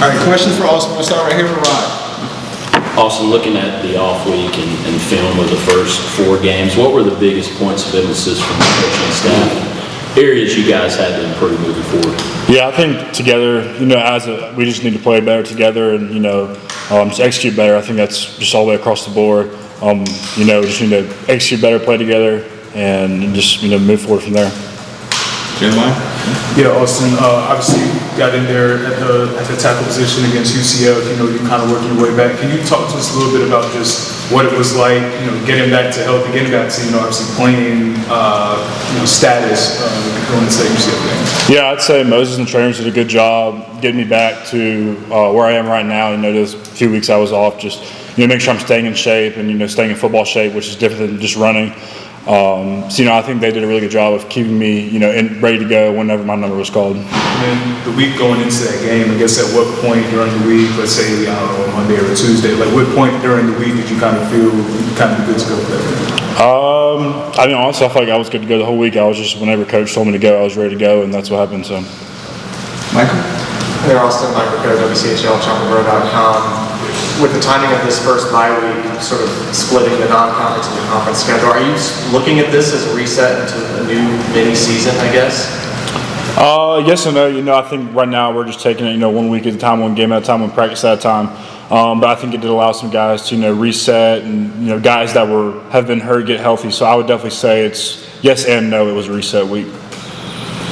All right, questions for Austin. We'll start right here with Rod. Also, looking at the off week and film of the first 4 games, what were the biggest points of emphasis from the coaching staff? Areas you guys had to improve moving forward? Yeah, I think together, we just need to play better together and, just execute better. I think that's just all the way across the board. We just need to execute better, play together, and just, move forward from there. Jeremiah? Yeah, Austin, obviously you got in there at the tackle position against UCF, you kind of working your way back. Can you talk to us a little bit about just what it was like, getting back to health, getting back to, obviously playing, status going into that UCF game? Yeah, I'd say Moses and trainers did a good job getting me back to where I am right now. Those few weeks I was off, just, make sure I'm staying in shape and, staying in football shape, which is different than just running. I think they did a really good job of keeping me, ready to go whenever my number was called. And then the week going into that game, I guess at what point during the week, let's say, Monday or Tuesday, like what point during the week did you kind of feel kind of good to go for that game? Honestly, I felt like I was good to go the whole week. I was just, whenever coach told me to go, I was ready to go, and that's what happened, so. Michael? Hey, Austin, Michael Coe, WCHL, ChopperBro.com. With the timing of this first bye week, sort of splitting the non-conference and the conference schedule, are you looking at this as a reset into a new mini season, I guess? Yes and no. I think right now we're just taking it, 1 week at a time, 1 game at a time, 1 practice at a time. But I think it did allow some guys to, reset and, guys that have been hurt get healthy. So I would definitely say it's yes and no. It was a reset week.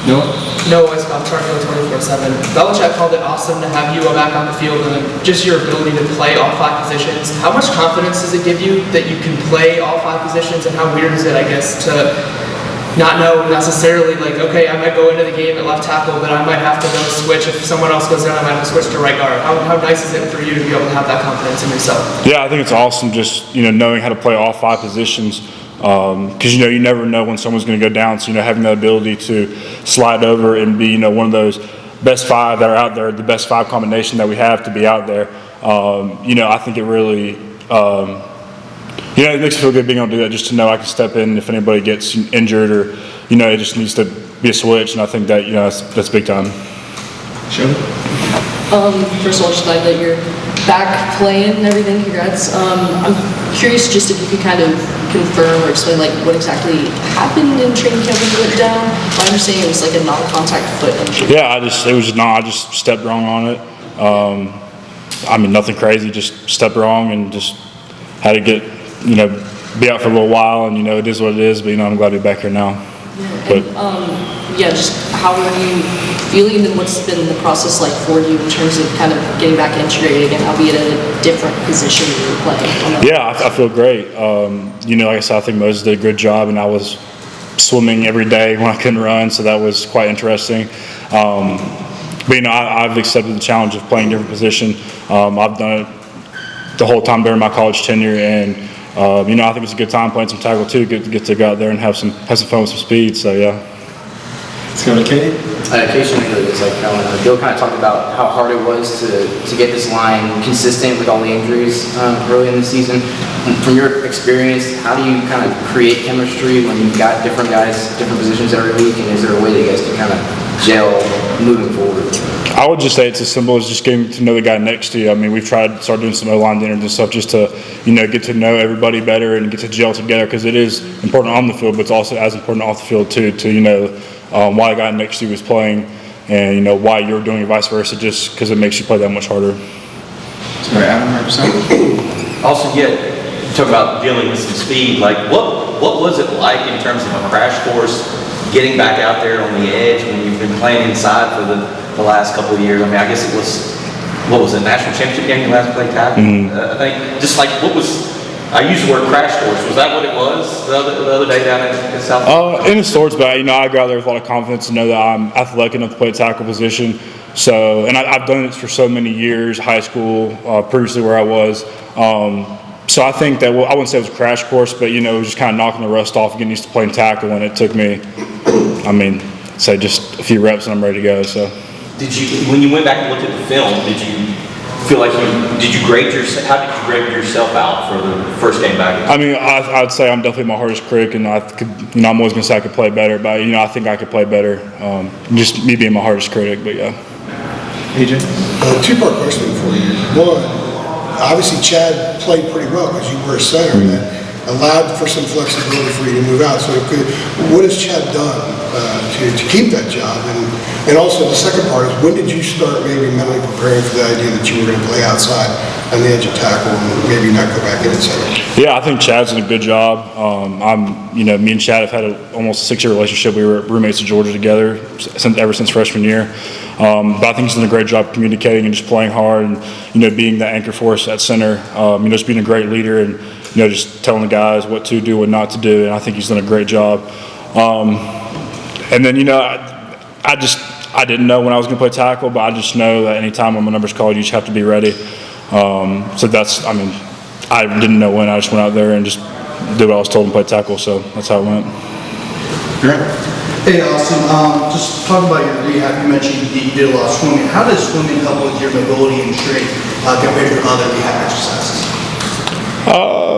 No, I'm trying to go 24/7. Belichick called it awesome to have you back on the field and just your ability to play all 5 positions. How much confidence does it give you that you can play all 5 positions, and how weird is it, I guess, to not know necessarily, like, okay, I might go into the game at left tackle, but I might have to go switch. If someone else goes down, I might have to switch to right guard. How nice is it for you to be able to have that confidence in yourself? Yeah, I think it's awesome just, knowing how to play all 5 positions. Because, you never know when someone's going to go down. So, having that ability to slide over and be, one of those best 5 that are out there, the best 5 combination that we have to be out there, I think it really, it makes me feel good being able to do that, just to know I can step in if anybody gets injured or, it just needs to be a switch. And I think that, that's big time. Sure. First of all, just glad that you're back playing and everything. Congrats. I'm curious just if you could kind of confirm or explain what exactly happened in training camp when you went down. My understanding it was like a non-contact foot injury. Yeah, I just stepped wrong on it. Nothing crazy, just stepped wrong and just had to get, be out for a little while, and it is what it is. But I'm glad to be back here now. Yeah, just how are you feeling, and what's been the process like for you in terms of kind of getting back integrated again, albeit at a different position you were playing? Yeah, I feel great. Like I said, I think Moses did a good job, and I was swimming every day when I couldn't run, so that was quite interesting. But I've accepted the challenge of playing a different position. I've done it the whole time during my college tenure, and I think it's a good time playing some tackle too. Get to go out there and have some fun with some speed. So yeah. Let's go to Katie. Occasionally, it's like Bill kind of talked about how hard it was to get this line consistent with all the injuries early in the season. From your experience, how do you kind of create chemistry when you've got different guys, different positions every week, and is there a way that you guys can kind of gel moving forward? I would just say it's as simple as just getting to know the guy next to you. We've tried to start doing some O-line dinners and stuff just to, get to know everybody better and get to gel together, because it is important on the field, but it's also as important off the field too, to, why the guy next to you is playing and, why you're doing it, vice versa, just because it makes you play that much harder. Sorry, Adam, represent. Also, you talk about dealing with some speed. What was it like in terms of a crash course, getting back out there on the edge when you've been playing inside for the last couple of years? I guess it was, what was it, national championship game you last played tackle? Mm-hmm. I think, just what was, I used the word crash course. Was that what it was the other day down in South? In the sorts, but I go out there with a lot of confidence to know that I'm athletic enough to play a tackle position. So, and I've done it for so many years, high school, previously where I was. So I think that, I wouldn't say it was a crash course, but it was just kind of knocking the rust off, getting used to playing tackle, and it took me, say just a few reps and I'm ready to go. So. Did you, when you went back and looked at the film, did you feel like how did you grade yourself out for the first game back? I'd say I'm definitely my hardest critic, and I'm always gonna say I could play better, but I think I could play better. Just me being my hardest critic, but yeah. AJ? Two-part question for you. One, obviously Chad played pretty well because you were a center, and that allowed for some flexibility for you to move out. So what has Chad done to keep that job? And also the second part is, when did you start maybe mentally preparing for the idea that you were going to play outside on the edge of tackle and maybe not go back in at center? Yeah, I think Chad's done a good job. Me and Chad have had almost a 6-year relationship. We were roommates at Georgia together ever since freshman year. But I think he's done a great job communicating and just playing hard and, being the anchor for us at center. Just being a great leader and, just telling the guys what to do and not to do. And I think he's done a great job. And then, I didn't know when I was going to play tackle, but I just know that anytime when my number's called, you just have to be ready. So I didn't know when. I just went out there and just did what I was told and played tackle. So that's how it went. Hey, Austin, just talk about your rehab. You mentioned that you did a lot of swimming. How does swimming help with your mobility and strength compared to other rehab exercises?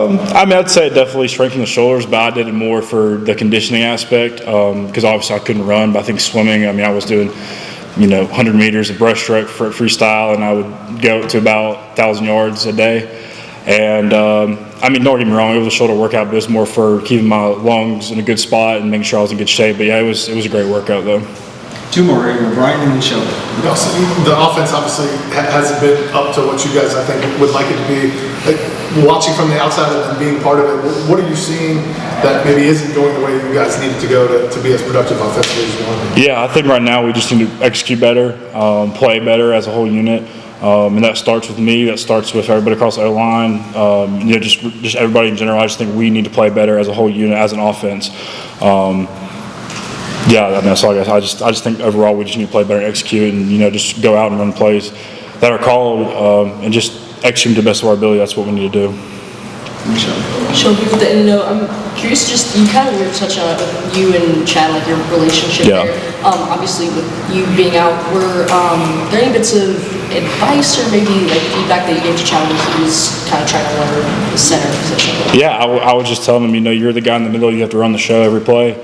I'd say it definitely strengthened the shoulders, but I did it more for the conditioning aspect because obviously I couldn't run. But I think swimming, I was doing, 100 meters of breaststroke for freestyle, and I would go to about 1,000 yards a day. And don't get me wrong, it was a shoulder workout, but it was more for keeping my lungs in a good spot and making sure I was in good shape. But yeah, it was a great workout though. Two more, Brian and then Sheldon. The offense obviously hasn't been up to what you guys, I think, would like it to be. Watching from the outside and being part of it, what are you seeing that maybe isn't going the way you guys need it to go to be as productive offensively as you want to be? Yeah, I think right now we just need to execute better, play better as a whole unit. And that starts with me, that starts with everybody across the O-line, just everybody in general. I just think we need to play better as a whole unit, as an offense. That's all I guess. I just think overall we just need to play better and execute and, just go out and run plays that are called and just execute to the best of our ability. That's what we need to do. Sheldon, with the end note, I'm curious, you kind of were touching on it with you and Chad, like your relationship there. Obviously, with you being out, were there any bits of advice or maybe like feedback that you gave to Chad when he was kind of trying to learn the center position? Yeah, I would just tell him, you're the guy in the middle, you have to run the show every play.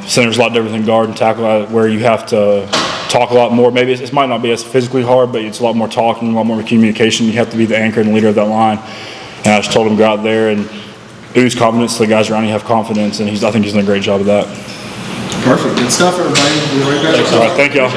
Center's a lot different than guard and tackle, where you have to talk a lot more. Maybe it might not be as physically hard, but it's a lot more talking, a lot more communication. You have to be the anchor and leader of that line. And I just told him to go out there and ooze confidence so the guys around you have confidence, and I think he's done a great job of that. Perfect. Good stuff, everybody. We'll be right back. All right, thank y'all.